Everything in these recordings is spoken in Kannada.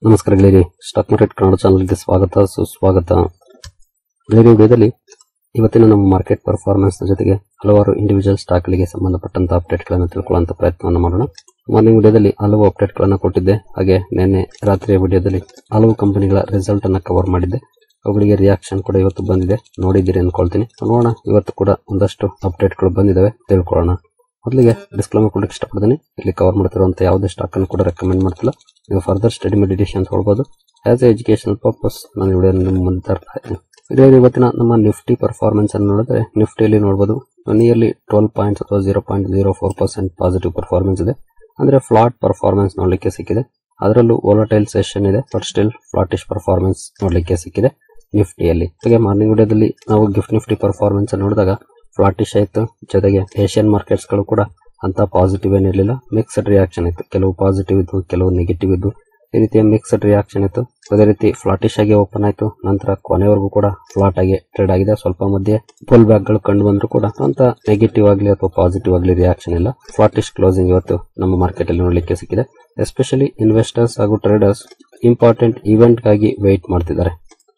ನಮಸ್ಕಾರ ಗೆಳೆಯರಿ, ಸ್ಟಾಕ್ ಮಾರ್ಕೆಟ್ ಕನ್ನಡ ಚಾನಲ್ಗೆ ಸ್ವಾಗತ ಸುಸ್ವಾಗತ. ಗೆಳೆಯರಿ, ವಿಡಿಯೋದಲ್ಲಿ ಇವತ್ತಿನ ನಮ್ಮ ಮಾರ್ಕೆಟ್ ಪರ್ಫಾರ್ಮೆನ್ಸ್ ಜೊತೆಗೆ ಹಲವಾರು ಇಂಡಿವಿಜುವಲ್ ಸ್ಟಾಕ್ ಗಳಿಗೆ ಸಂಬಂಧಪಟ್ಟಂತ ಅಪ್ಡೇಟ್ ಗಳನ್ನು ತಿಳ್ಕೊಳ್ಳುವಂತ ಪ್ರಯತ್ನವನ್ನು ಮಾಡೋಣ. ಮಾರ್ನಿಂಗ್ ವಿಡಿಯೋದಲ್ಲಿ ಹಲವು ಅಪ್ಡೇಟ್ ಗಳನ್ನು ಕೊಟ್ಟಿದ್ದೆ, ಹಾಗೆ ನಿನ್ನೆ ರಾತ್ರಿಯ ವಿಡಿಯೋದಲ್ಲಿ ಹಲವು ಕಂಪನಿಗಳ ರಿಸಲ್ಟ್ ಅನ್ನ ಕವರ್ ಮಾಡಿದ್ದೆ. ಅವುಗಳಿಗೆ ರಿಯಾಕ್ಷನ್ ಕೂಡ ಇವತ್ತು ಬಂದಿದೆ, ನೋಡಿದ್ದೀರಿ ಅನ್ಕೊಳ್ತೀನಿ. ನೋಡೋಣ, ಇವತ್ತು ಕೂಡ ಒಂದಷ್ಟು ಅಪ್ಡೇಟ್ ಗಳು ಬಂದಿದ್ದಾವೆ, ತಿಳ್ಕೊಳ್ಳೋಣ. ಮೊದಲಿಗೆ ಡಿಸ್ಕ್ಲೇಮರ್ ಕೊಡಕ್ಕೆ ಇಷ್ಟಪಡ್ತೀನಿ. ಇಲ್ಲಿ ಕವರ್ ಮಾಡ್ತಿರುವಂತಹ ಯಾವುದೇ ಸ್ಟಾಕ್ ಅನ್ನು ಕೂಡ ರೆಕಮೆಂಡ್ ಮಾಡ್ತಿಲ್ಲ. ನೀವು ಫರ್ದರ್ ಸ್ಟಡಿ ಮೆಡಿಟೇಷನ್ ಅಂತ ಹೇಳ್ಬೋದು. ಆಸ್ ಎ ಎಜುಕೇಶನಲ್ ಪರ್ಪಸ್ ನಾನು ವಿಡಿಯೋ ನಿಮ್ಮ ಮುಂದೆ ತರ್ತಾ ಇದ್ದೀನಿ. ಇವತ್ತಿನ ನಮ್ಮ ನಿಫ್ಟಿ ಪರ್ಫಾರ್ಮೆನ್ಸ್ ಅನ್ನು ನೋಡಿದ್ರೆ, ನಿಫ್ಟಿಯಲ್ಲಿ ನೋಡಬಹುದು ನಿಯರ್ಲಿ 12 ಪಾಯಿಂಟ್ಸ್ ಅಥವಾ 0.04% ಪಾಸಿಟಿವ್ ಪರ್ಫಾರ್ಮೆನ್ಸ್ ಇದೆ. ಅಂದ್ರೆ ಫ್ಲಾಟ್ ಪರ್ಫಾರ್ಮೆನ್ಸ್ ನೋಡ್ಲಿಕ್ಕೆ ಸಿಕ್ಕಿದೆ. ಅದರಲ್ಲೂ ವೋಲಟೈಲ್ ಸೆಷನ್ ಇದೆ, ಬಟ್ ಸ್ಟಿಲ್ ಫ್ಲಾಟಿಶ್ ಪರ್ಫಾರ್ಮೆನ್ಸ್ ನೋಡ್ಲಿಕ್ಕೆ ಸಿಕ್ಕಿದೆ ನಿಫ್ಟಿಯಲ್ಲಿ. ಹಾಗೆ ಮಾರ್ನಿಂಗ್ ವಿಡಿಯೋದಲ್ಲಿ ನಾವು ಗಿಫ್ಟ್ ನಿಫ್ಟಿ ಪರ್ಫಾರ್ಮೆನ್ಸ್ ನೋಡಿದಾಗ ಫ್ಲಾಟಿಶ್ ಆಯ್ತು, ಜೊತೆಗೆ ಏಷ್ಯನ್ ಮಾರ್ಕೆಟ್ಸ್ ಗಳು ಕೂಡ ಅಂತ ಪಾಸಿಟಿವ್ ಏನಿರಲಿಲ್ಲ, ಮಿಕ್ಸ್ಡ್ ರಿಯಾಕ್ಷನ್ ಇತ್ತು. ಕೆಲವು ಪಾಸಿಟಿವ್ ಇದ್ದು, ಕೆಲವು ನೆಗೆಟಿವ್ ಇದ್ದು, ಈ ರೀತಿಯ ಮಿಕ್ಸ್ಡ್ ರಿಯಾಕ್ಷನ್ ಇತ್ತು. ಅದೇ ರೀತಿ ಫ್ಲಾಟಿಶ್ ಆಗಿ ಓಪನ್ ಆಯ್ತು, ನಂತರ ಕೊನೆವರೆಗೂ ಕೂಡ ಫ್ಲಾಟ್ ಆಗಿ ಟ್ರೇಡ್ ಆಗಿದೆ. ಸ್ವಲ್ಪ ಮಧ್ಯೆ ಪುಲ್ ಬ್ಯಾಕ್ ಗಳು ಕಂಡು ಬಂದ್ರು ಕೂಡ ಅಂತ ನೆಗೆಟಿವ್ ಆಗಲಿ ಅಥವಾ ಪಾಸಿಟಿವ್ ಆಗಲಿ ರಿಯಾಕ್ಷನ್ ಇಲ್ಲ. ಫ್ಲಾಟಿಶ್ ಕ್ಲೋಸಿಂಗ್ ಇವತ್ತು ನಮ್ಮ ಮಾರ್ಕೆಟ್ ಅಲ್ಲಿ ನೋಡಲಿಕ್ಕೆ ಸಿಕ್ಕಿದೆ. ಎಸ್ಪೆಷಲಿ ಇನ್ವೆಸ್ಟರ್ಸ್ ಹಾಗೂ ಟ್ರೇಡರ್ಸ್ ಇಂಪಾರ್ಟೆಂಟ್ ಇವೆಂಟ್ ಗಾಗಿ ವೇಟ್ ಮಾಡ್ತಿದ್ದಾರೆ.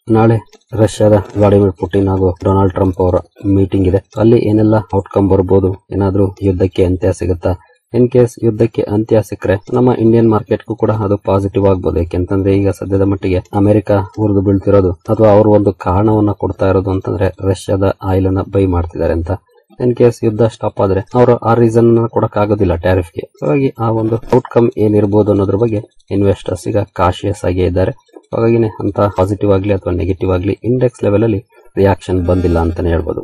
ನಾಳೆ ರಷ್ಯಾದ ವ್ಲಾಡಿಮಿರ್ ಪುಟಿನ್ ಹಾಗೂ ಡೊನಾಲ್ಡ್ ಟ್ರಂಪ್ ಅವರ ಮೀಟಿಂಗ್ ಇದೆ. ಅಲ್ಲಿ ಏನೆಲ್ಲ ಔಟ್ಕಮ್ ಬರ್ಬೋದು, ಏನಾದ್ರೂ ಯುದ್ಧಕ್ಕೆ ಅಂತ್ಯ ಸಿಗುತ್ತಾ? ಇನ್ ಕೇಸ್ ಯುದ್ಧಕ್ಕೆ ಅಂತ್ಯ ಸಿಕ್ಕರೆ ನಮ್ಮ ಇಂಡಿಯನ್ ಮಾರ್ಕೆಟ್ಗೂ ಕೂಡ ಅದು ಪಾಸಿಟಿವ್ ಆಗ್ಬೋದು. ಯಾಕೆಂತಂದ್ರೆ ಈಗ ಸದ್ಯದ ಮಟ್ಟಿಗೆ ಅಮೆರಿಕ ಉರಿದು ಬೀಳ್ತಿರೋದು ಅಥವಾ ಅವರು ಒಂದು ಕಾರಣವನ್ನ ಕೊಡ್ತಾ ಇರೋದು ಅಂತಂದ್ರೆ ರಷ್ಯಾದ ಆಯಿಲ್ ಅನ್ನ ಬೈ ಮಾಡ್ತಿದ್ದಾರೆ ಅಂತ. ಇನ್ ಕೇಸ್ ಯುದ್ಧ ಸ್ಟಾಪ್ ಆದ್ರೆ ಅವರು ಆ ರೀಸನ್ ಕೊಡಕ್ ಆಗೋದಿಲ್ಲ ಟ್ಯಾರಿಫ್ಗೆ. ಹಾಗಾಗಿ ಆ ಒಂದು ಔಟ್ಕಮ್ ಏನಿರ್ಬೋದು ಅನ್ನೋದ್ರ ಬಗ್ಗೆ ಇನ್ವೆಸ್ಟರ್ಸ್ ಈಗ ಕಾಶಿಯಸ್ ಆಗೇ ಇದ್ದಾರೆ. ಹಾಗಾಗಿ ಅಂತ ಪಾಸಿಟಿವ್ ಆಗಲಿ ಅಥವಾ ನೆಗೆಟಿವ್ ಆಗಲಿ ಇಂಡೆಕ್ಸ್ ಲೆವೆಲ್ ಅಲ್ಲಿ ರಿಯಾಕ್ಷನ್ ಬಂದಿಲ್ಲ ಅಂತಾನೆ ಹೇಳ್ಬೋದು.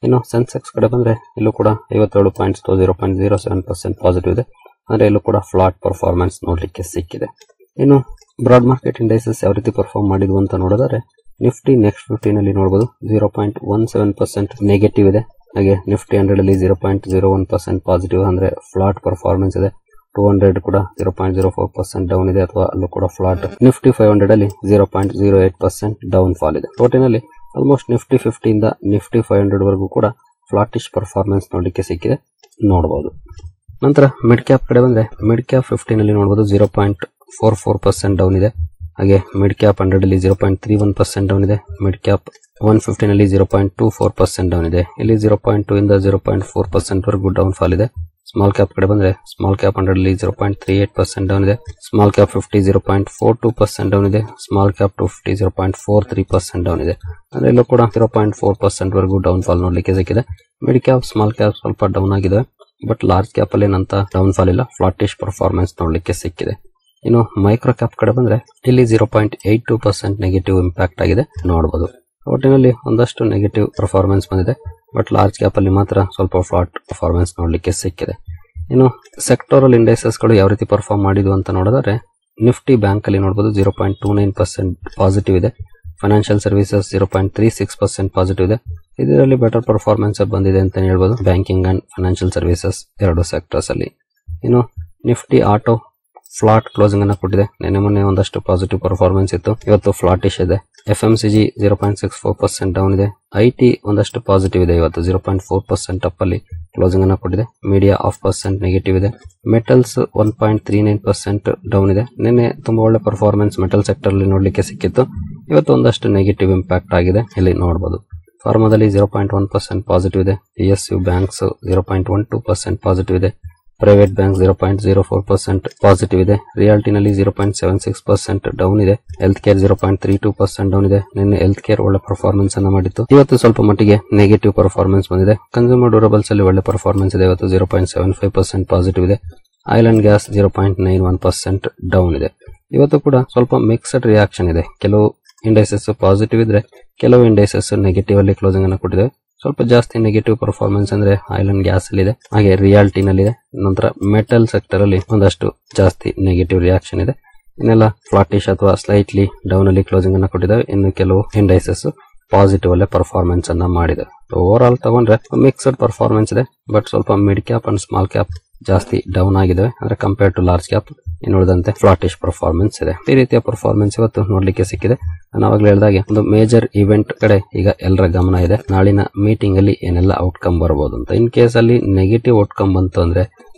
ಇನ್ನು ಸೆನ್ಸೆಕ್ಸ್ ಕಡೆ ಬಂದ್ರೆ ಇಲ್ಲೂ ಕೂಡ 57 ಪಾಯಿಂಟ್ಸ್ 0.07% ಪಾಸಿಟಿವ್ ಇದೆ. ಅಂದ್ರೆ ಇಲ್ಲೂ ಕೂಡ ಫ್ಲಾಟ್ ಪರ್ಫಾರ್ಮೆನ್ಸ್ ನೋಡ್ಲಿಕ್ಕೆ ಸಿಕ್ಕಿದೆ. ಇನ್ನು ಬ್ರಾಡ್ ಮಾರ್ಕೆಟ್ ಇಂಡೈಸಸ್ ಯಾವ ರೀತಿ ಪರ್ಫಾರ್ಮ್ ಮಾಡಿದ್ವು ಅಂತ ನೋಡಿದ್ರೆ, ನಿಫ್ಟಿ ನೆಕ್ಸ್ಟ್ 15 ನಲ್ಲಿ ನೋಡಬಹುದು 0.17% ನೆಗೆಟಿವ್ ಇದೆ. ಹಾಗೆ ನಿಫ್ಟಿ 100 ಅಲ್ಲಿ 0.01% ಪಾಸಿಟಿವ್, ಅಂದ್ರೆ ಫ್ಲಾಟ್ ಪರ್ಫಾರ್ಮೆನ್ಸ್ ಇದೆ. 200 ಕೂಡ 0.04% ಡೌನ್ ಇದೆ, ಅಥವಾ ಅಲ್ಲೂ ಕೂಡ ಫ್ಲಾಟ್. ನಿಫ್ಟಿ 500 ಅಲ್ಲಿ 0.08% ಡೌನ್ ಫಾಲ್ ಇದೆ. ಟೋಟಲ್ ಆಲ್ಮೋಸ್ಟ್ ನಿಫ್ಟಿ 50 ಇಂದ ನಿಫ್ಟಿ 500 ವರೆಗೂ ಕೂಡ ಫ್ಲಾಟಿಶ್ ಪರ್ಫಾರ್ಮೆನ್ಸ್ ನೋಡ್ಲಿಕ್ಕೆ ಸಿಕ್ಕಿದೆ, ನೋಡಬಹುದು. ನಂತರ ಮಿಡ್ ಕ್ಯಾಪ್ ಕಡೆ ಬಂದ್ರೆ, ಮಿಡ್ ಕ್ಯಾಪ್ 15 ಅಲ್ಲಿ ನೋಡಬಹುದು 0.44% ಡೌನ್ ಇದೆ. ಹಾಗೆ ಮಿಡ್ ಕ್ಯಾಪ್ 100 ಅಲ್ಲಿ 0.31% ಡೌನ್ ಇದೆ. ಮಿಡ್ ಕ್ಯಾಪ್ 115 ಅಲ್ಲಿ 0.24% ಡೌನ್ ಇದೆ. ಇಲ್ಲಿ 0.2 ಇಂದ 0.4% ವರೆಗೂ ಡೌನ್ ಫಾಲ್ ಇದೆ. ಸ್ಮಾಲ್ ಕ್ಯಾಪ್ ಕಡೆ ಬಂದ್ರೆ, ಸ್ಮಾಲ್ ಕ್ಯಾಪ್ 100 ಅಲ್ಲಿ 0.38% ಡೌನ್ ಇದೆ. ಸ್ಮಾಲ್ ಕ್ಯಾಪ್ 50 0.42% ಡೌನ್ ಇದೆ. ಸ್ಮಾಲ್ ಕ್ಯಾಪ್ 250 0.43% ಡೌನ್ ಇದೆ. ಅಂದ್ರೆ ಇಲ್ಲೂ ಕೂಡ 0.4% ವರೆಗೂ ಡೌನ್ ಫಾಲ್ ನೋಡ್ಲಿಕ್ಕೆ ಸಿಕ್ಕಿದೆ. ಮಿಡ್ ಕ್ಯಾಪ್ ಸ್ಮಾಲ್ ಕ್ಯಾಪ್ ಸ್ವಲ್ಪ ಡೌನ್ ಆಗಿದೆ, ಬಟ್ ಲಾರ್ಜ್ ಕ್ಯಾಪ್ ಅಲ್ಲಿ ಏನಂತ ಡೌನ್ ಫಾಲ್ ಇಲ್ಲ, ಫ್ಲಾಟಿಶ್ ಪರ್ಫಾರ್ಮೆನ್ಸ್ ನೋಡ್ಲಿಕ್ಕೆ ಸಿಕ್ಕಿದೆ. ಇನ್ನು ಮೈಕ್ರೋ ಕ್ಯಾಪ್ ಕಡೆ ಬಂದ್ರೆ, ಇಲ್ಲಿ 0.82% ನೆಗೆಟಿವ್ ಇಂಪ್ಯಾಕ್ಟ್ ಆಗಿದೆ, ನೋಡಬಹುದು. ಒಟ್ಟಿನಲ್ಲಿ ಒಂದಷ್ಟು ನೆಗೆಟಿವ್ ಪರ್ಫಾರ್ಮೆನ್ಸ್ ಬಂದಿದೆ, ಬಟ್ ಲಾರ್ಜ್ ಕ್ಯಾಪ್ ಅಲ್ಲಿ ಮಾತ್ರ ಸ್ವಲ್ಪ ಫ್ಲಾಟ್ ಪರ್ಫಾರ್ಮೆನ್ಸ್ ನೋಡ್ಲಿಕ್ಕೆ ಸಿಕ್ಕಿದೆ. ಇನ್ನು ಸೆಕ್ಟೋರಲ್ ಇಂಡೈಸಸ್ ಗಳು ಯಾವ ರೀತಿ ಪರ್ಫಾರ್ಮ್ ಮಾಡಿದ್ವು ಅಂತ ನೋಡಿದ್ರೆ, ನಿಫ್ಟಿ ಬ್ಯಾಂಕ್ ಅಲ್ಲಿ ನೋಡಬಹುದು 0.29% ಪಾಸಿಟಿವ್ ಇದೆ. ಫೈನಾನ್ಷಿಯಲ್ ಸರ್ವಿಸಸ್ 0.36% ಪಾಸಿಟಿವ್ ಇದೆ. ಇದರಲ್ಲಿ ಬೆಟರ್ ಪರ್ಫಾರ್ಮೆನ್ಸ್ ಬಂದಿದೆ ಅಂತ ಹೇಳ್ಬೋದು, ಬ್ಯಾಂಕಿಂಗ್ ಅಂಡ್ ಫೈನಾನ್ಷಿಯಲ್ ಸರ್ವಿಸಸ್ ಎರಡು ಸೆಕ್ಟರ್ಸ್ ಅಲ್ಲಿ. ಇನ್ನು ನಿಫ್ಟಿ ಆಟೋ ಫ್ಲಾಟ್ ಕ್ಲೋಸಿಂಗ್ ಅನ್ನ ಕೊಟ್ಟಿದೆ. ನಿನ್ನೆ ಮೊನ್ನೆ ಒಂದಷ್ಟು ಪಾಸಿಟಿವ್ ಪರ್ಫಾರ್ಮೆನ್ಸ್ ಇತ್ತು, ಇವತ್ತು ಫ್ಲಾಟಿಶ್ ಇದೆ. FMCG 0.64% ಡೌನ್ ಇದೆ. IT ಒಂದಷ್ಟು ಪಾಸಿಟಿವ್ ಇದೆ, ಇವತ್ತು 0.4% ಅಪ್ ಅಲ್ಲಿ ಕ್ಲೋಸಿಂಗ್ ಅನ್ನ ಕೊಟ್ಟಿದೆ. ಮೀಡಿಯಾ 0.5% ನೆಗೆಟಿವ್ ಇದೆ. ಮೆಟಲ್ಸ್ 1.39% ಡೌನ್ ಇದೆ. ನಿನ್ನೆ ತುಂಬಾ ಒಳ್ಳೆ ಪರ್ಫಾರ್ಮೆನ್ಸ್ ಮೆಟಲ್ ಸೆಕ್ಟರ್ ಅಲ್ಲಿ ನೋಡ್ಲಿಕ್ಕೆ ಸಿಕ್ಕಿತ್ತು, ಇವತ್ತು ಒಂದಷ್ಟು ನೆಗೆಟಿವ್ ಇಂಪ್ಯಾಕ್ಟ್ ಆಗಿದೆ, ಇಲ್ಲಿ ನೋಡಬಹುದು. ಫಾರ್ಮಾದಲ್ಲಿ 0.1% ಪಾಸಿಟಿವ್ ಇದೆ. PSU ಬ್ಯಾಂಕ್ಸ್ 0.12% ಪಾಸಿಟಿವ್ ಇದೆ. ಪ್ರೈವೇಟ್ ಬ್ಯಾಂಕ್ 0.04% ಪಾಸಿಟಿವ್ ಇದೆ. ರಿಯಾಲ್ಟಿನಲ್ಲಿ 0.76% ಡೌನ್ ಇದೆ. ಹೆಲ್ತ್ ಕೇರ್ 0.32% ಡೌನ್ ಇದೆ. ನಿನ್ನೆ ಹೆಲ್ತ್ ಕೇರ್ ಒಳ್ಳೆ ಪರ್ಫಾರ್ಮೆನ್ಸ್ ಅನ್ನ ಮಾಡಿತ್ತು, ಇವತ್ತು ಸ್ವಲ್ಪ ಮಟ್ಟಿಗೆ ನೆಗೆಟಿವ್ ಪರ್ಫಾರ್ಮೆನ್ಸ್ ಬಂದಿದೆ. ಕನ್ಸ್ಯೂಮರ್ ಡ್ಯೂರಬಲ್ಸ್ ಅಲ್ಲಿ ಒಳ್ಳೆ ಪರ್ಫಾರ್ಮೆನ್ಸ್ ಇದೆ, ಇವತ್ತು 0.75% ಪಾಸಿಟಿವ್ ಇದೆ. ಆಯಿಲ್ ಅಂಡ್ ಗ್ಯಾಸ್ 0.91% ಡೌನ್ ಇದೆ. ಇವತ್ತು ಕೂಡ ಸ್ವಲ್ಪ ಮಿಕ್ಸ್ಡ್ ರಿಯಾಕ್ಷನ್ ಇದೆ. ಕೆಲವು ಇಂಡೈಸಸ್ ಪಾಸಿಟಿವ್ ಇದ್ರೆ, ಕೆಲವು ಇಂಡೈಸಸ್ ನೆಗೆಟಿವ್ ಅಲ್ಲಿ ಕ್ಲೋಸಿಂಗ್ ಅನ್ನ ಕೊಟ್ಟಿದೆ. ಸ್ವಲ್ಪ ಜಾಸ್ತಿ ನೆಗೆಟಿವ್ ಪರ್ಫಾರ್ಮೆನ್ಸ್ ಅಂದ್ರೆ ಆಯಿಲ್ ಅಂಡ್ ಗ್ಯಾಸ್ ಅಲ್ಲಿ ಇದೆ, ಹಾಗೆ ರಿಯಾಲ್ಟಿನಲ್ಲಿದೆ. ನಂತರ ಮೆಟಲ್ ಸೆಕ್ಟರ್ ಅಲ್ಲಿ ಒಂದಷ್ಟು ಜಾಸ್ತಿ ನೆಗೆಟಿವ್ ರಿಯಾಕ್ಷನ್ ಇದೆ. ಇನ್ನೆಲ್ಲ ಫ್ಲಾಟಿಶ್ ಅಥವಾ ಸ್ಲೈಟ್ಲಿ ಡೌನ್ ಅಲ್ಲಿ ಕ್ಲೋಸಿಂಗ್ ಅನ್ನ ಕೊಟ್ಟಿದ್ದಾವೆ. ಇನ್ನು ಕೆಲವು ಇಂಡೈಸಸ್ ಪಾಸಿಟಿವ್ ಅಲ್ಲೇ ಪರ್ಫಾರ್ಮೆನ್ಸ್ ಅನ್ನ ಮಾಡಿದೆ. ಓವರ್ ಆಲ್ ತಗೊಂಡ್ರೆ ಮಿಕ್ಸ್ಡ್ ಪರ್ಫಾರ್ಮೆನ್ಸ್ ಇದೆ, ಬಟ್ ಸ್ವಲ್ಪ mid cap and small cap ಜಾಸ್ತಿ ಡೌನ್ ಆಗಿದೆ, ಅಂದ್ರೆ ಕಂಪೇರ್ ಟು ಲಾರ್ಜ್ ಕ್ಯಾಪ್. ಇನ್ನುಳಿದಂತೆ ಫ್ಲಾಟಿಶ್ ಪರ್ಫಾರ್ಮೆನ್ಸ್ ಇದೆ. ಈ ರೀತಿಯ ಪರ್ಫಾರ್ಮೆನ್ಸ್ ಇವತ್ತು ನೋಡ್ಲಿಕ್ಕೆ ಸಿಕ್ಕಿದೆ. ನಾನು ಅವಾಗಲೇ ಹೇಳಿದಾಗೆ ಒಂದು ಮೇಜರ್ ಇವೆಂಟ್ ಕಡೆ ಈಗ ಎಲ್ಲರ ಗಮನ ಇದೆ. ನಾಳಿನ ಮೀಟಿಂಗ್ ಅಲ್ಲಿ ಏನೆಲ್ಲ ಔಟ್ಕಮ್ ಬರಬಹುದು ಅಂತ. ಇನ್ ಕೇಸ್ ಅಲ್ಲಿ ನೆಗೆಟಿವ್ ಔಟ್ಕಮ್ ಬಂತು ಅಂದ್ರೆ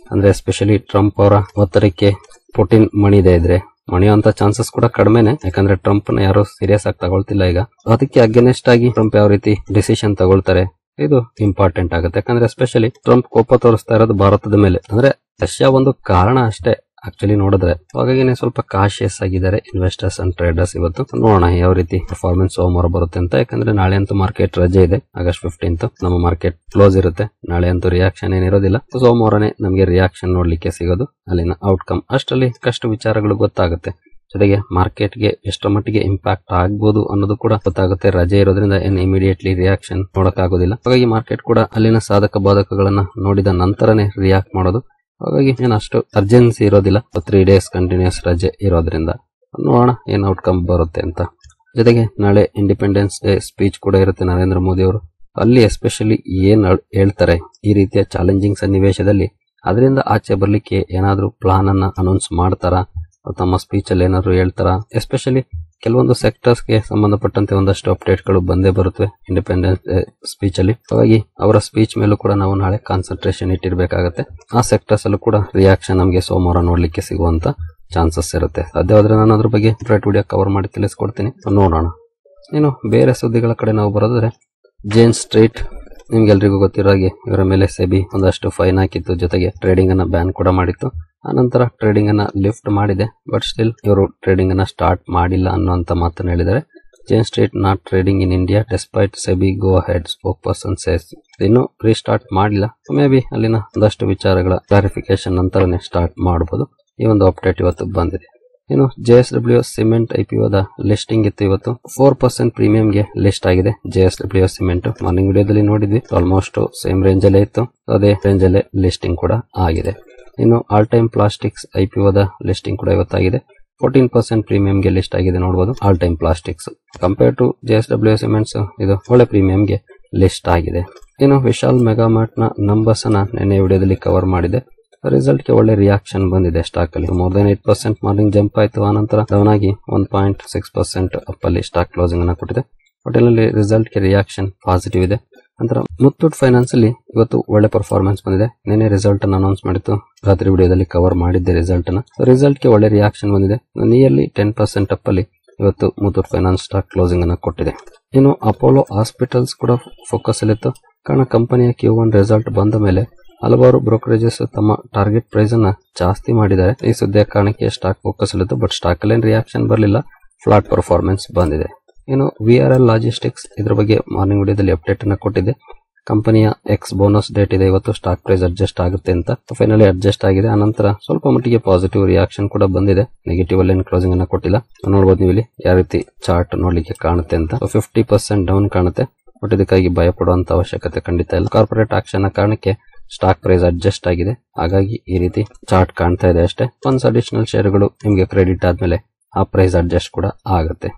ಎಸ್ಪೆಷಲಿ ಟ್ರಂಪ್ ಅವರ ಒತ್ತಡಕ್ಕೆ ಪುಟಿನ್ ಮಣಿದೇ ಇದ್ರೆ ಮಣಿಯುವಂತ ಚಾನ್ಸಸ್ ಕೂಡ ಕಡಿಮೆನೆ, ಯಾಕಂದ್ರೆ ಟ್ರಂಪ್ ನ ಯಾರು ಸೀರಿಯಸ್ ಆಗಿ ತಗೊಳ್ತಿಲ್ಲ ಈಗ. ಅದಕ್ಕೆ ಅಗೇನೆಸ್ಟ್ ಆಗಿ ಟ್ರಂಪ್ ಯಾವ ರೀತಿ ಡಿಸಿಷನ್ ತಗೊಳ್ತಾರೆ ಇದು ಇಂಪಾರ್ಟೆಂಟ್ ಆಗುತ್ತೆ. ಯಾಕಂದ್ರೆ ಎಸ್ಪೆಷಲಿ ಟ್ರಂಪ್ ಕೋಪ ತೋರಿಸ್ತಾ ಇರೋದು ಭಾರತದ ಮೇಲೆ, ಅಂದ್ರೆ ರಷ್ಯಾ ಒಂದು ಕಾರಣ ಅಷ್ಟೇ ಆಕ್ಚುಲಿ ನೋಡಿದ್ರೆ. ಹಾಗಾಗಿ ಸ್ವಲ್ಪ ಕಾಶಿಯಸ್ ಆಗಿದ್ದಾರೆ ಇನ್ವೆಸ್ಟರ್ಸ್ ಅಂಡ್ ಟ್ರೇಡರ್ಸ್. ಇವತ್ತು ನೋಡೋಣ ಯಾವ ರೀತಿ ಪರ್ಫಾರ್ಮೆನ್ಸ್ ಸೋಮವಾರ ಬರುತ್ತೆ ಅಂತ. ಯಾಕಂದ್ರೆ ನಾಳೆ ಅಂತೂ ಮಾರ್ಕೆಟ್ ರಜೆ ಇದೆ, ಆಗಸ್ಟ್ 15 ನಮ್ಮ ಮಾರ್ಕೆಟ್ ಕ್ಲೋಸ್ ಇರುತ್ತೆ. ನಾಳೆ ಅಂತೂ ರಿಯಾಕ್ಷನ್ ಏನಿರೋದಿಲ್ಲ, ಸೋಮವಾರನೇ ನಮಗೆ ರಿಯಾಕ್ಷನ್ ನೋಡ್ಲಿಕ್ಕೆ ಸಿಗೋದು, ಅಲ್ಲಿನ ಔಟ್ಕಮ್. ಅಷ್ಟರಲ್ಲಿ ಕಷ್ಟ ವಿಚಾರಗಳು ಗೊತ್ತಾಗುತ್ತೆ. ಜೊತೆಗೆ ಮಾರ್ಕೆಟ್ಗೆ ಎಷ್ಟರ ಮಟ್ಟಿಗೆ ಇಂಪ್ಯಾಕ್ಟ್ ಆಗ್ಬೋದು ಅನ್ನೋದು ಕೂಡ ಗೊತ್ತಾಗುತ್ತೆ. ರಜೆ ಇರೋದ್ರಿಂದ ಏನ್ ಇಮಿಡಿಯೇಟ್ಲಿ ರಿಯಾಕ್ಷನ್ ನೋಡಕ್ಕಾಗೋದಿಲ್ಲ. ಹಾಗಾಗಿ ಮಾರ್ಕೆಟ್ ಕೂಡ ಅಲ್ಲಿನ ಸಾಧಕ ಬಾಧಕಗಳನ್ನ ನೋಡಿದ ನಂತರನೇ ರಿಯಾಕ್ಟ್ ಮಾಡೋದು. ಹಾಗಾಗಿ ಏನು ಅಷ್ಟು ಅರ್ಜೆನ್ಸಿ ಇರೋದಿಲ್ಲ, 3 days ಕಂಟಿನ್ಯೂಸ್ ರಜೆ ಇರೋದ್ರಿಂದ. ನೋಡೋಣ ಏನ್ ಔಟ್ಕಮ್ ಬರುತ್ತೆ ಅಂತ. ಜೊತೆಗೆ ನಾಳೆ ಇಂಡಿಪೆಂಡೆನ್ಸ್ ಡೇ ಸ್ಪೀಚ್ ಕೂಡ ಇರುತ್ತೆ ನರೇಂದ್ರ ಮೋದಿ ಅವರು. ಅಲ್ಲಿ ಎಸ್ಪೆಷಲಿ ಏನ್ ಹೇಳ್ತಾರೆ ಈ ರೀತಿಯ ಚಾಲೆಂಜಿಂಗ್ ಸನ್ನಿವೇಶದಲ್ಲಿ, ಅದರಿಂದ ಆಚೆ ಬರ್ಲಿಕ್ಕೆ ಏನಾದ್ರೂ ಪ್ಲಾನ್ ಅನ್ನ ಅನೌನ್ಸ್ ಮಾಡ್ತಾರಾ, ತಮ್ಮ ಸ್ಪೀಚ್ ಅಲ್ಲಿ ಏನಾದ್ರು ಹೇಳ್ತಾರಾ. ಎಸ್ಪೆಷಲಿ ಕೆಲವೊಂದು ಸೆಕ್ಟರ್ಸ್ ಗೆ ಸಂಬಂಧಪಟ್ಟಂತೆ ಒಂದಷ್ಟು ಅಪ್ಡೇಟ್ ಗಳು ಬಂದೇ ಬರುತ್ತವೆ ಇಂಡಿಪೆಂಡೆನ್ಸ್ ಡೇ ಸ್ಪೀಚ್ ಅಲ್ಲಿ. ಹಾಗಾಗಿ ಅವರ ಸ್ಪೀಚ್ ಮೇಲೂ ಕೂಡ ನಾವು ನಾಳೆ ಕಾನ್ಸಂಟ್ರೇಷನ್ ಇಟ್ಟಿರ್ಬೇಕಾಗತ್ತೆ. ಆ ಸೆಕ್ಟರ್ಸ್ ಅಲ್ಲೂ ಕೂಡ ರಿಯಾಕ್ಷನ್ ನಮಗೆ ಸೋಮವಾರ ನೋಡ್ಲಿಕ್ಕೆ ಸಿಗುವಂತ ಚಾನ್ಸಸ್ ಇರುತ್ತೆ. ಸಾಧ್ಯವಾದ್ರೆ ನಾನು ಅದ್ರ ಬಗ್ಗೆ ಸೆಪರೇಟ್ ವಿಡಿಯೋ ಕವರ್ ಮಾಡಿ ತಿಳಿಸ್ಕೊಡ್ತೀನಿ, ನೋಡೋಣ. ಇನ್ನು ಬೇರೆ ಸುದ್ದಿಗಳ ಕಡೆ ನಾವು ಬರೋದ್ರೆ, ಜೇನ್ ಸ್ಟ್ರೀಟ್ ನಿಮ್ಗೆಲ್ರಿಗೂ ಗೊತ್ತಿರೋ ಹಾಗೆ ಇವರ ಮೇಲೆ ಸೆಬಿ ಒಂದಷ್ಟು ಫೈನ್ ಹಾಕಿತ್ತು, ಜೊತೆಗೆ ಟ್ರೇಡಿಂಗ್ ಅನ್ನ ಬ್ಯಾನ್ ಕೂಡ ಮಾಡಿತ್ತು. ಆನಂತರ ಟ್ರೇಡಿಂಗ್ ಅನ್ನ ಲಿಫ್ಟ್ ಮಾಡಿದೆ, ಬಟ್ ಸ್ಟಿಲ್ ಇವರು ಟ್ರೇಡಿಂಗ್ ಅನ್ನ ಸ್ಟಾರ್ಟ್ ಮಾಡಿಲ್ಲ ಅನ್ನುವಂತ ಮಾತನ್ನು ಹೇಳಿದ್ದಾರೆ. Jane Street not trading in India despite SEBI go ahead, spokesperson says. ಇನ್ನು ರೀಸ್ಟಾರ್ಟ್ ಮಾಡಿಲ್ಲ, ಮೇ ಬಿ ಅಲ್ಲಿನ ಒಂದಷ್ಟು ವಿಚಾರಗಳ ಕ್ಲಾರಿಫಿಕೇಶನ್ ನಂತರನೇ ಸ್ಟಾರ್ಟ್ ಮಾಡಬಹುದು. ಈ ಒಂದು ಅಪ್ಡೇಟ್ ಇವತ್ತು ಬಂದಿದೆ. ಇನ್ನು JSW ಸಿಮೆಂಟ್ IPOದ ಲಿಸ್ಟಿಂಗ್ ಇತ್ತು ಇವತ್ತು. 4% ಪ್ರೀಮಿಯಂಗೆ ಲಿಸ್ಟ್ ಆಗಿದೆ JSW ಸಿಮೆಂಟ್. ಮಾರ್ನಿಂಗ್ ವಿಡಿಯೋದಲ್ಲಿ ನೋಡಿದ್ವಿ, ಆಲ್ಮೋಸ್ಟ್ ಸೇಮ್ ರೇಂಜ್ ಅಲ್ಲೇ ಇತ್ತು, ಅದೇ ರೇಂಜ್ ಅಲ್ಲೇ ಲಿಸ್ಟಿಂಗ್ ಕೂಡ ಆಗಿದೆ. ಇನ್ನು ಆಲ್ ಟೈಮ್ ಪ್ಲಾಸ್ಟಿಕ್ಸ್ IPOದ ಲಿಸ್ಟಿಂಗ್ ಕೂಡ ಇವತ್ತಾಗಿದೆ. 14% ಪ್ರೀಮಿಯಂಗೆ ಲಿಸ್ಟ್ ಆಗಿದೆ ನೋಡಬಹುದು. All Time Plastics compare to JSW Cements ಇದು ಒಳ್ಳೆ ಪ್ರೀಮಿಯಂಗೆ ಲಿಸ್ಟ್ ಆಗಿದೆ. ಇನ್ನು ವಿಶಾಲ್ ಮೆಗಾಮಾರ್ಟ್ ನ ನಂಬರ್ಸ್ ಅನ್ನ ನಿನ್ನೆ ವಿಡಿಯೋದಲ್ಲಿ ಕವರ್ ಮಾಡಿದೆ. ರಿಸಲ್ಟ್ ಗೆ ಒಳ್ಳೆ ರಿಯಾಕ್ಷನ್ ಬಂದಿದೆ ಸ್ಟಾಕ್ ಅಲ್ಲಿ. ಮೋರ್ ದನ್ 8% ಮಾರ್ನಿಂಗ್ ಜಂಪ್ ಆಯ್ತು, ಆನಂತರ ಡೌನ್ ಆಗಿ 1.6% ಅಪ್ ಅಲ್ಲಿ ಸ್ಟಾಕ್ ಕ್ಲೋಸಿಂಗ್ ಅನ್ನ ಕೊಟ್ಟಿದೆ. ಹೋಟೆಲ್ ರಿಸಲ್ಟ್ ಗೆ ರಿಯಾಕ್ಷನ್ ಪಾಸಿಟಿವ್ ಇದೆ. ನಂತರ ಮುತ್ತೂಟ್ ಫೈನಾನ್ಸ್ ಅಲ್ಲಿ ಇವತ್ತು ಒಳ್ಳೆ ಪರ್ಫಾರ್ಮೆನ್ಸ್ ಬಂದಿದೆ. ನಿನ್ನೆ ರಿಸಲ್ಟ್ ಅನ್ನು ಅನೌನ್ಸ್ ಮಾಡಿತ್ತು, ರಾತ್ರಿ ವಿಡಿಯೋದಲ್ಲಿ ಕವರ್ ಮಾಡಿದ್ದೆ ರಿಸಲ್ಟ್ ಅನ್ನ. ರಿಸಲ್ಟ್ ಗೆ ಒಳ್ಳೆ ರಿಯಾಕ್ಷನ್ ಬಂದಿದೆ, ನಿಯರ್ಲಿ 10% ಅಪ್ ಅಲ್ಲಿ ಇವತ್ತು ಮುತ್ತೂಟ್ ಫೈನಾನ್ಸ್ ಸ್ಟಾಕ್ ಕ್ಲೋಸಿಂಗ್ ಅನ್ನ ಕೊಟ್ಟಿದೆ. ಇನ್ನು ಅಪೋಲೋ ಹಾಸ್ಪಿಟಲ್ಸ್ ಕೂಡ ಫೋಕಸ್ ಅಲ್ಲಿತ್ತು, ಕಾರಣ ಕಂಪನಿಯ Q1 ರಿಸಲ್ಟ್ ಬಂದ ಮೇಲೆ ಹಲವಾರು ಬ್ರೋಕರೇಜಸ್ ತಮ್ಮ ಟಾರ್ಗೆಟ್ ಪ್ರೈಸ್ ಅನ್ನ ಜಾಸ್ತಿ ಮಾಡಿದ್ದಾರೆ. ಈ ಸುದ್ದಿಯ ಕಾರಣಕ್ಕೆ ಸ್ಟಾಕ್ ಫೋಕಸ್ ಅಲ್ಲಿತ್ತು, ಬಟ್ ಸ್ಟಾಕ್ ಅಲ್ಲಿ ರಿಯಾಕ್ಷನ್ ಬರಲಿಲ್ಲ, ಫ್ಲಾಟ್ ಪರ್ಫಾರ್ಮೆನ್ಸ್ ಬಂದಿದೆ. ಇನ್ನು VRL ಲಾಜಿಸ್ಟಿಕ್ಸ್ ಇದ್ರ ಬಗ್ಗೆ ಮಾರ್ನಿಂಗ್ ವಿಡಿಯೋದಲ್ಲಿ ಅಪ್ಡೇಟ್ ಅನ್ನ ಕೊಟ್ಟಿದೆ. ಕಂಪನಿಯ ಎಕ್ಸ್ ಬೋನಸ್ ಡೇಟ್ ಇದೆ ಇವತ್ತು, ಸ್ಟಾಕ್ ಪ್ರೈಸ್ ಅಡ್ಜಸ್ಟ್ ಆಗುತ್ತೆ ಅಂತ. ಫೈನಲಿ ಅಡ್ಜಸ್ಟ್ ಆಗಿದೆ. ಆನಂತರ ಸ್ವಲ್ಪ ಮಟ್ಟಿಗೆ ಪಾಸಿಟಿವ್ ರಿಯಾಕ್ಷನ್ ಕೂಡ ಬಂದಿದೆ, ನೆಗೆಟಿವ್ ಅಲ್ಲಿ ಕ್ಲೋಸಿಂಗ್ ಅನ್ನ ಕೊಟ್ಟಿಲ್ಲ. ನೋಡಬಹುದು ನೀವು ಇಲ್ಲಿ ಯಾವ ರೀತಿ ಚಾರ್ಟ್ ನೋಡ್ಲಿಕ್ಕೆ ಕಾಣುತ್ತೆ ಅಂತ. 50% ಡೌನ್ ಕಾಣುತ್ತೆ, ಬಟ್ ಇದಕ್ಕಾಗಿ ಭಯ ಪಡುವಂತ ಅವಶ್ಯಕತೆ ಖಂಡಿತ ಇಲ್ಲ. ಕಾರ್ಪೊರೇಟ್ ಆಕ್ಷನ್ ಕಾರಣಕ್ಕೆ ಸ್ಟಾಕ್ ಪ್ರೈಸ್ ಅಡ್ಜಸ್ಟ್ ಆಗಿದೆ, ಹಾಗಾಗಿ ಈ ರೀತಿ ಚಾರ್ಟ್ ಕಾಣ್ತಾ ಇದೆ ಅಷ್ಟೇ. ಒನ್ಸ್ ಅಡಿಷನಲ್ ಶೇರ್ಗಳು ನಿಮಗೆ ಕ್ರೆಡಿಟ್ ಆದ್ಮೇಲೆ ಆ ಪ್ರೈಸ್ ಅಡ್ಜಸ್ಟ್ ಕೂಡ ಆಗುತ್ತೆ,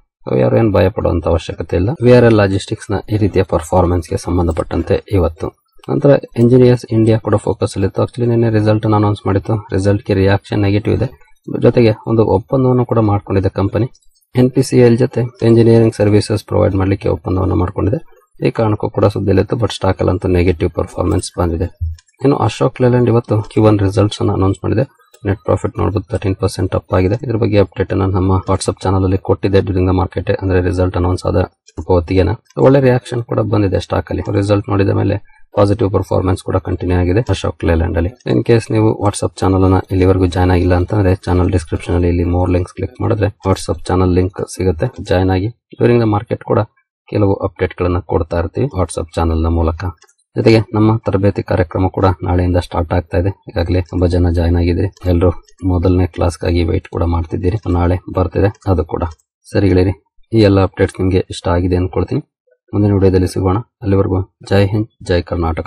ಯಾರು ಏನ್ ಭಯ ಪಡುವಂತ ಅವಶ್ಯಕತೆ ಇಲ್ಲ. VRL ಲಾಜಿಸ್ಟಿಕ್ಸ್ ನ ಈ ರೀತಿಯ ಪರ್ಫಾರ್ಮೆನ್ಸ್ ಗೆ ಸಂಬಂಧಪಟ್ಟಂತೆ ಇವತ್ತು. ನಂತರ ಎಂಜಿನಿಯರ್ಸ್ ಇಂಡಿಯಾ ಕೂಡ ಫೋಕಸ್ ಅಲ್ಲಿತ್ತು. ಆಕ್ಚುಲಿ ನಿನ್ನೆ ರಿಸಲ್ಟ್ ಅನ್ನು ಅನೌನ್ಸ್ ಮಾಡಿತ್ತು, ರಿಸಲ್ಟ್ ಗೆ ರಿಯಾಕ್ಷನ್ ನೆಗೆಟಿವ್ ಇದೆ. ಜೊತೆಗೆ ಒಂದು ಒಪ್ಪಂದವನ್ನು ಕೂಡ ಮಾಡ್ಕೊಂಡಿದೆ ಕಂಪನಿ NPCL ಜೊತೆ ಎಂಜಿನಿಯರಿಂಗ್ ಸರ್ವಿಸಸ್ ಪ್ರೊವೈಡ್ ಮಾಡ್ಲಿಕ್ಕೆ ಒಪ್ಪಂದವನ್ನು ಮಾಡ್ಕೊಂಡಿದೆ. ಈ ಕಾರಣಕ್ಕೂ ಕೂಡ ಸುದ್ದಿಯಲ್ಲಿತ್ತು, ಬಟ್ ಸ್ಟಾಕ್ ಅಲ್ಲಂತೂ ನೆಗೆಟಿವ್ ಪರ್ಫಾರ್ಮೆನ್ಸ್ ಬಂದಿದೆ. ಇನ್ನು ಅಶೋಕ್ ಲೇಲ್ಯಾಂಡ್ ಇವತ್ತು Q1 ರಿಸಲ್ಟ್ಸ್ ಅನ್ನು ಅನೌನ್ಸ್ ಮಾಡಿದೆ. ನೆಟ್ ಪ್ರಾಫಿಟ್ ನೋಡಬಹುದು 13% ಅಪ್ ಆಗಿದೆ. ಇದ್ರ ಬಗ್ಗೆ ಅಪ್ಡೇಟ್ ಅನ್ನು ನಮ್ಮ ವಾಟ್ಸ್ಆಪ್ ಚಾನಲ್ ಅಲ್ಲಿ ಕೊಟ್ಟಿದೆ ಡ್ಯೂರಿಂಗ್ ದ ಮಾರ್ಕೆಟ್, ಅಂದ್ರೆ ರಿಸಲ್ಟ್ ಅನೌನ್ಸ್ ಆದ ಹೊತ್ತಿಗೆ ಒಳ್ಳೆ ರಿಯಾಕ್ಷನ್ ಕೂಡ ಬಂದಿದೆ ಸ್ಟಾಕ್ ಅಲ್ಲಿ. ರಿಸಲ್ಟ್ ನೋಡಿದ ಮೇಲೆ ಪಾಸಿಟಿವ್ ಪರ್ಫಾರ್ಮೆನ್ಸ್ ಕೂಡ ಕಂಟಿನ್ಯೂ ಆಗಿದೆ ಅಶೋಕ್ ಲೇಲ್ಯಾಂಡ್ ಅಲ್ಲಿ. ಇನ್ ಕೇಸ್ ನೀವು ವಾಟ್ಸ್ಆಪ್ ಚಾನಲ್ ಅನ್ನ ಇಲ್ಲಿವರೆಗೂ ಜಾಯ್ನ್ ಆಗಿಲ್ಲ ಅಂತಂದ್ರೆ ಚಾನಲ್ ಡಿಸ್ಕ್ರಿಪ್ಷನ್ ಅಲ್ಲಿ ಇಲ್ಲಿ ಮೋರ್ ಲಿಂಕ್ಸ್ ಕ್ಲಿಕ್ ಮಾಡಿದ್ರೆ ವಾಟ್ಸ್ಆಪ್ ಚಾನಲ್ ಲಿಂಕ್ ಸಿಗುತ್ತೆ, ಜಾಯ್ನ್ ಆಗಿ. ಡ್ಯೂರಿಂಗ್ ದ ಮಾರ್ಕೆಟ್ ಕೂಡ ಕೆಲವು ಅಪ್ಡೇಟ್ ಗಳನ್ನ ಕೊಡ್ತಾ ಇರ್ತೀವಿ ವಾಟ್ಸ್ಆಪ್ ಚಾನಲ್ ನ ಮೂಲಕ. ಜೊತೆಗೆ ನಮ್ಮ ತರಬೇತಿ ಕಾರ್ಯಕ್ರಮ ಕೂಡ ನಾಳೆಯಿಂದ ಸ್ಟಾರ್ಟ್ ಆಗ್ತಾ ಇದೆ. ಈಗಾಗಲೇ ತುಂಬಾ ಜನ ಜಾಯ್ನ್ ಆಗಿದ್ರಿ, ಎಲ್ಲರೂ ಮೊದಲನೇ ಕ್ಲಾಸ್ಗಾಗಿ ವೇಟ್ ಕೂಡ ಮಾಡ್ತಿದ್ದೀರಿ. ನಾಳೆ ಬರ್ತಿದೆ ಅದು ಕೂಡ. ಸರಿಗಳಿರಿ, ಈ ಎಲ್ಲ ಅಪ್ಡೇಟ್ಸ್ ನಿಮ್ಗೆ ಇಷ್ಟ ಆಗಿದೆ ಅನ್ಕೊಳ್ತೀನಿ. ಮುಂದಿನ ವಿಡಿಯೋದಲ್ಲಿ ಸಿಗೋಣ. ಅಲ್ಲಿವರೆಗೂ ಜೈ ಹಿಂದ್, ಜೈ ಕರ್ನಾಟಕ.